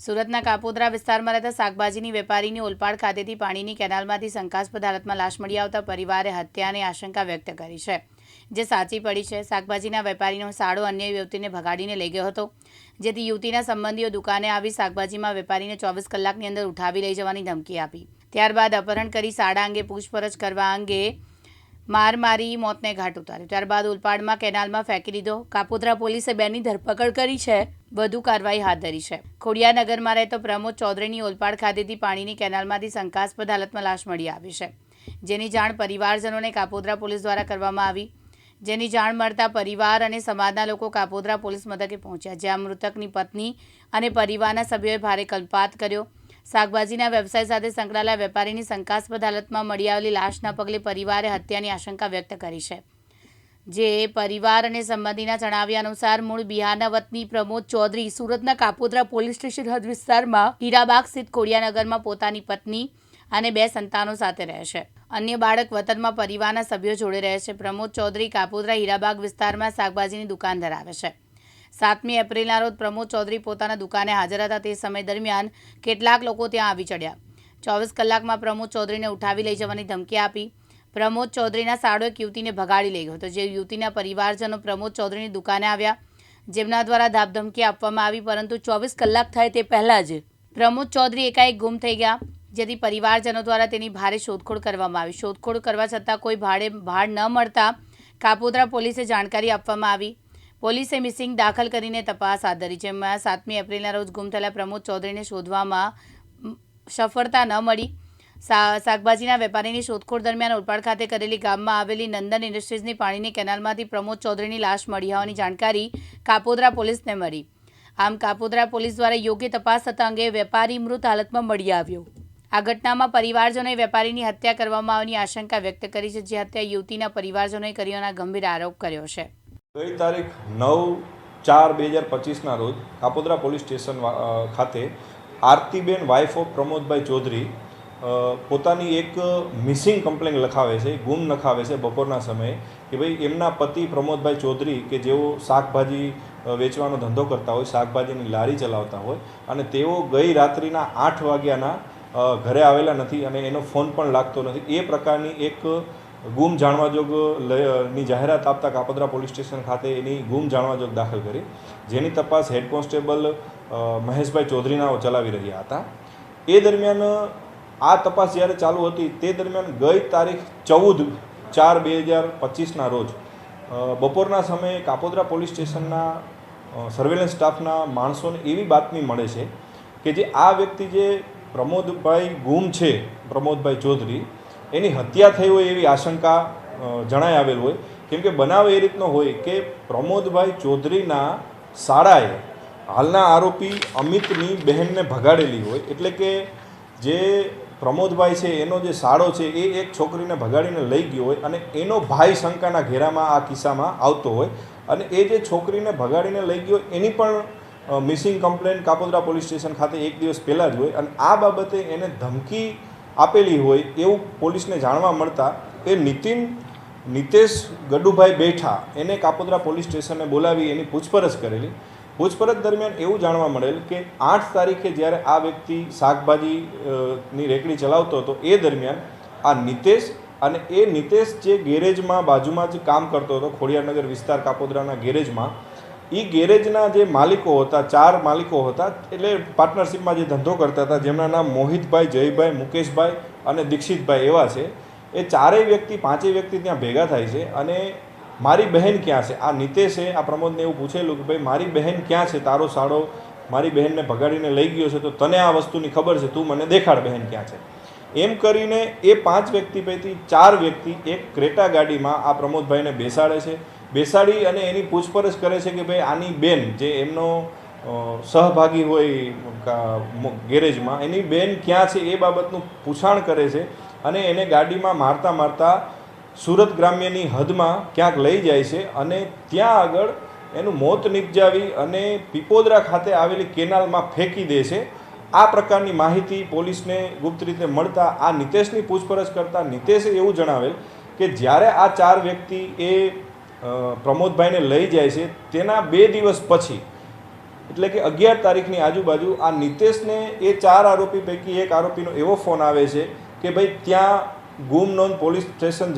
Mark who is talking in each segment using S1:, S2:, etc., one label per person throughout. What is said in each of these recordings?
S1: સુરતના કાપોદ્રા વિસ્તારમાં રહેતા શાકભાજીની વેપારીની ઓલપાડ ખાતેથી પાણીની કેનાલમાંથી શંકાસ્પદ હાલતમાં લાશ મળી આવતા પરિવારે હત્યાની આશંકા વ્યક્ત કરી છે, જે સાચી પડી છે। શાકભાજીના વેપારીનો સાળો અન્ય યુવતીને ભગાડીને લઈ ગયો હતો, જેથી યુવતીના સંબંધીઓ દુકાને આવી શાકભાજીમાં વેપારીને 24 કલાકની અંદર ઉઠાવી લઈ જવાની ધમકી આપી। ત્યારબાદ અપહરણ કરી સાડા અંગે પૂછપરછ કરવા અંગે मार मारी मौतने घाट उतार्यो। त्यारबाद उलपाडમાં કેનાલમાં ફેંકી દીધો। કાપોદ્રા પોલીસે બેની ધરપકડ કરી છે, વધુ કાર્યવાહી હાથ ધરી છે। ખોડિયાનગરમાં રહેતો પ્રમોદ ચૌધરીની ઓલપાડ ખાતેથી પાણીની કેનાલમાંથી શંકાસ્પદ હાલતમાં લાશ મળી આવી છે, જેની જાણ પરિવારજનોને કાપોદ્રા પોલીસ દ્વારા કરવામાં આવી। જેની જાણ મળતા પરિવાર અને સમાજના લોકો કાપોદ્રા પોલીસ મથકે પહોંચ્યા, જ્યાં મૃતકની પત્ની અને પરિવારના સભ્યોએ ભારે કલ્પાત કર્યો। શાકભાજીના વ્યવસાય સાથે સંકળાયેલા વેપારીની શંકાસ્પદ હાલતમાં મળી આવેલી લાશના પગલે પરિવારે હત્યાની આશંકા વ્યક્ત કરી છે, જે પરિવાર અને સંબંધીના જણાવ્યા અનુસાર મૂળ બિહારના વતની પ્રમોદ ચૌધરી સુરતના કાપોદ્રા પોલીસ સ્ટેશન હદ વિસ્તારમાં હીરાબાગ સ્થિત ખોડિયાનગરમાં પોતાની પત્ની અને 2 સંતાનો સાથે રહે છે। અન્ય બાળક વતનમાં પરિવારના સભ્યો જોડે રહે છે। પ્રમોદ ચૌધરી કાપોદ્રા હીરાબાગ વિસ્તારમાં શાકભાજીની દુકાન ધરાવે છે। 7મી એપ્રિલના રોજ પ્રમોદ ચૌધરી પોતાના દુકાને હાજર હતા। તે સમય દરમિયાન કેટલાક લોકો ત્યાં આવી ચડ્યા। 24 કલાકમાં પ્રમોદ ચૌધરીને ઉઠાવી લઈ જવાની ધમકી આપી। પ્રમોદ ચૌધરીના સાળો એક યુવતીને ભગાડી લઈ ગયો હતો, જે યુવતીના પરિવારજનો પ્રમોદ ચૌધરીની દુકાને આવ્યા, જેમના દ્વારા ધાકધમકી આપવામાં આવી, પરંતુ 24 કલાક થાય તે પહેલાં જ પ્રમોદ ચૌધરી એકાએક ગુમ થઈ ગયા, જેથી પરિવારજનો દ્વારા તેની ભારે શોધખોળ કરવામાં આવી। શોધખોળ કરવા છતાં કોઈ ભાડ ન મળતા કાપોદ્રા પોલીસે જાણકારી આપવામાં આવી। પોલીસે મિસિંગ દાખલ કરીને તપાસ હાથ ધરી, જેમાં 7મી એપ્રિલના રોજ ગુમ થયેલા પ્રમોદ ચૌધરીને શોધવામાં સફળતા ન મળી। શાકભાજીના વેપારીની શોધખોળ દરમિયાન ઓલપાડ ખાતે કરેલી ગામમાં આવેલી નંદન ઇન્ડસ્ટ્રીઝની પાણીની કેનાલમાંથી પ્રમોદ ચૌધરીની લાશ મળી હોવાની જાણકારી કાપોદ્રા પોલીસને મળી। આમ કાપોદ્રા પોલીસ દ્વારા યોગ્ય તપાસ થતા અંગે વેપારી મૃત હાલતમાં મળી આવ્યો। આ ઘટનામાં પરિવારજનોએ વેપારીની હત્યા કરવામાં આવવાની આશંકા વ્યક્ત કરી છે, જે હત્યા યુવતીના પરિવારજનોએ કર્યોના ગંભીર આરોપ કર્યો છે।
S2: ગઈ તારીખ 9/4/2025ના રોજ કાપોદ્રા પોલીસ સ્ટેશન ખાતે આરતીબેન વાઇફ ઓફ પ્રમોદભાઈ ચૌધરી પોતાની એક મિસિંગ કમ્પ્લેન લખાવે છે, ગુમ લખાવે છે બપોરના સમયે કે ભાઈ એમના પતિ પ્રમોદભાઈ ચૌધરી કે જેઓ શાકભાજી વેચવાનો ધંધો કરતા હોય, શાકભાજીની લારી ચલાવતા હોય, અને તેઓ ગઈ રાત્રિના 8 વાગ્યાના ઘરે આવેલા નથી અને એનો ફોન પણ લાગતો નથી। એ પ્રકારની એક ગુમ જાણવાજોગ ની જાહેરાત આપતા કાપોદ્રા પોલીસ સ્ટેશન ખાતે એની ગુમ જાણવાજોગ દાખલ કરી, જેની તપાસ હેડ કોન્સ્ટેબલ મહેશભાઈ ચૌધરીનાઓ ચલાવી રહ્યા હતા। એ દરમિયાન આ તપાસ જ્યારે ચાલુ હતી તે દરમિયાન ગઈ તારીખ 14/4/2025ના રોજ બપોરના સમયે કાપોદ્રા પોલીસ સ્ટેશનના સર્વેલન્સ સ્ટાફના માણસોને એવી બાતમી મળે છે કે જે આ વ્યક્તિ જે પ્રમોદભાઈ ગુમ છે, પ્રમોદભાઈ ચૌધરી, એની હત્યા થઈ હોય એવી આશંકા જણાઈ આવેલ હોય। કેમ કે બનાવ એ રીતનો હોય કે પ્રમોદભાઈ ચૌધરીના શાળાએ હાલના આરોપી અમિતની બહેનને ભગાડેલી હોય, એટલે કે જે પ્રમોદભાઈ છે એનો જે શાળો છે એ એક છોકરીને ભગાડીને લઈ ગયો હોય અને એનો ભાઈ શંકાના ઘેરામાં આ કિસ્સામાં આવતો હોય, અને એ જે છોકરીને ભગાડીને લઈ ગયો એની પણ missing complaint Kapodra police station ખાતે 1 દિવસ પહેલાં જ હોય, અને આ બાબતે એને ધમકી આપેલી હોય એવું પોલીસને જાણવા મળતા એ નિતેશ ગડુભાઈ બેઠા એને કાપોદ્રા પોલીસ સ્ટેશને બોલાવી એની પૂછપરછ કરેલી। પૂછપરછ દરમિયાન એવું જાણવા મળેલ કે 8 તારીખે જ્યારે આ વ્યક્તિ શાકભાજીની રેકડી ચલાવતો હતો એ દરમિયાન આ નિતેશ અને એ નિતેશ જે ગેરેજમાં બાજુમાં જ કામ કરતો હતો, ખોડિયારનગર વિસ્તાર કાપોદ્રાના ગેરેજમાં, એ ગેરેજના જે માલિકો હતા, 4 માલિકો હતા, એટલે પાર્ટનરશિપમાં જે ધંધો કરતા હતા, જેમના નામ મોહિતભાઈ, જયભાઈ, મુકેશભાઈ અને દીક્ષિતભાઈ એવા છે। એ 4 વ્યક્તિ 5 વ્યક્તિ ત્યાં ભેગા થાય છે અને મારી બહેન ક્યાં છે, આ નિતેશે આ પ્રમોદને એવું પૂછેલું કે ભાઈ મારી બહેન ક્યાં છે, તારો સાળો મારી બહેનને ભગાડીને લઈ ગયો છે, તો તને આ વસ્તુની ખબર છે, તું મને દેખાડ બહેન ક્યાં છે। એમ કરીને એ 5 વ્યક્તિ પૈકી 4 વ્યક્તિ એક ક્રેટા ગાડીમાં આ પ્રમોદભાઈને બેસાડે છે। બેસાડી અને એની પૂછપરછ કરે છે કે ભાઈ આની બેન જે એમનો સહભાગી હોય ગેરેજમાં, એની બેન ક્યાં છે એ બાબતનું પૂછાણ કરે છે, અને એને ગાડીમાં મારતા મારતા સુરત ગ્રામ્યની હદમાં ક્યાંક લઈ જાય છે, અને ત્યાં આગળ એનું મોત નિપજાવી અને પીપોદરા ખાતે આવેલી કેનાલમાં ફેંકી દે છે। આ પ્રકારની માહિતી પોલીસને ગુપ્ત રીતે મળતા આ નિતેશની પૂછપરછ કરતાં નિતેશે એવું જણાવેલ કે જ્યારે આ 4 વ્યક્તિ એ પ્રમોદભાઈને લઈ જાય છે તેના 2 દિવસ પછી એટલે કે 11 તારીખની આજુબાજુ આ નિતેશને એ 4 આરોપી પૈકી એક આરોપીનો એવો ફોન આવે છે કે ભાઈ ત્યાં ગુમ નોંધ પોલીસ સ્ટેશન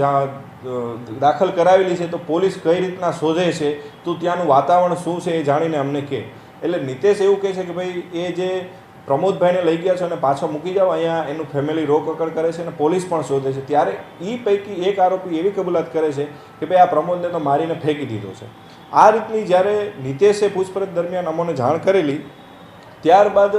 S2: દાખલ કરાવેલી છે, તો પોલીસ કઈ રીતના શોધે છે, તું ત્યાંનું વાતાવરણ શું છે એ જાણીને અમને કહે. એટલે નિતેશ એવું કહે છે કે ભાઈ એ જે પ્રમોદભાઈને લઈ ગયા છે અને પાછો મૂકી જાઓ, અહીંયા એનું ફેમિલી રોકકડ કરે છે અને પોલીસ પણ શોધે છે. ત્યારે એ પૈકી એક આરોપી એવી કબૂલાત કરે છે કે ભાઈ આ પ્રમોદને તો મારીને ફેંકી દીધો છે. આ રીતની જ્યારે નિતેશે પૂછપરછ દરમિયાન અમોને જાણ કરેલી, ત્યારબાદ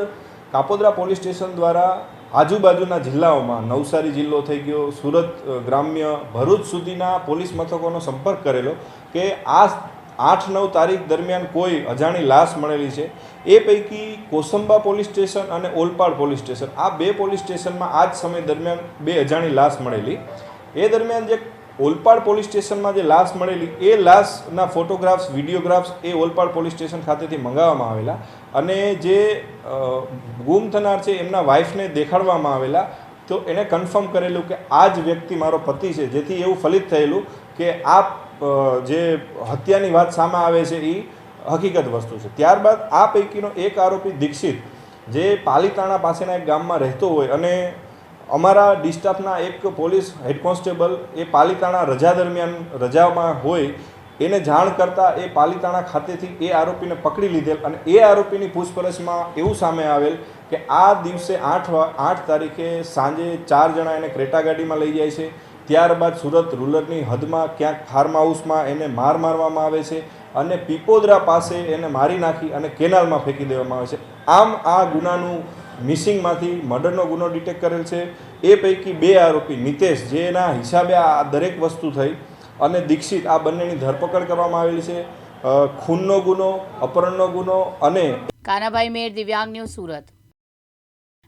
S2: કાપોદ્રા પોલીસ સ્ટેશન દ્વારા આજુબાજુના જિલ્લાઓમાં નવસારી જિલ્લો થઈ ગયો, સુરત ગ્રામ્ય, ભરૂચ સુધીના પોલીસ મથકોનો સંપર્ક કરેલો કે આ 8-9 તારીખ દરમિયાન કોઈ અજાણી લાશ મળેલી છે. એ પૈકી કોસંબા પોલીસ સ્ટેશન અને ઓલપાડ પોલીસ સ્ટેશન, આ 2 પોલીસ સ્ટેશનમાં આ જ સમય દરમિયાન 2 અજાણી લાશ મળેલી. એ દરમિયાન જે ઓલપાડ પોલીસ સ્ટેશનમાં જે લાશ મળેલી, એ લાશના ફોટોગ્રાફ્સ, વિડીયોગ્રાફ્સ એ ઓલપાડ પોલીસ સ્ટેશન ખાતેથી મંગાવવામાં આવેલા અને જે ગુમ થનાર છે એમના વાઇફને દેખાડવામાં આવેલા. તો એણે કન્ફર્મ કરેલું કે આ જ વ્યક્તિ મારો પતિ છે, જેથી એવું ફલિત થયેલું કે આ જે હત્યાની વાત સામે આવે છે એ હકીકત વસ્તુ છે. ત્યારબાદ આ પૈકીનો એક આરોપી દીક્ષિત, જે પાલીતાણા પાસેના એક ગામમાં રહેતો હોય અને અમારા ડિસ્ટાફના એક પોલીસ હેડ કોન્સ્ટેબલ એ પાલીતાણા રજા દરમિયાન રજામાં હોય, એને જાણ કરતાં એ પાલીતાણા ખાતેથી એ આરોપીને પકડી લીધેલ અને એ આરોપીની પૂછપરછમાં એવું સામે આવેલ કે આ દિવસે 8 તારીખે સાંજે 4 જણા એને ક્રેટા ગાડીમાં લઈ જાય છે. ત્યારબાદ સુરત રૂરલની હદમાં ક્યાંક ફાર્મ હાઉસમાં એને મારવામાં આવે છે અને પીપોદરા પાસે એને મારી નાખી અને કેનાલમાં ફેંકી દેવામાં આવે છે. આમ આ ગુનાનું મિસિંગમાંથી મર્ડરનો ગુનો ડિટેક્ટ કરેલ છે. એ પૈકી 2 આરોપી નિતેશ, જેના હિસાબે આ દરેક વસ્તુ થઈ, અને દીક્ષિત, આ બંનેની ધરપકડ કરવામાં આવેલી છે. ખૂનનો ગુનો, અપહરણનો ગુનો અને
S1: કાનાભાઈ મેર, દિવ્યાંગ ન્યૂઝ, સુરત.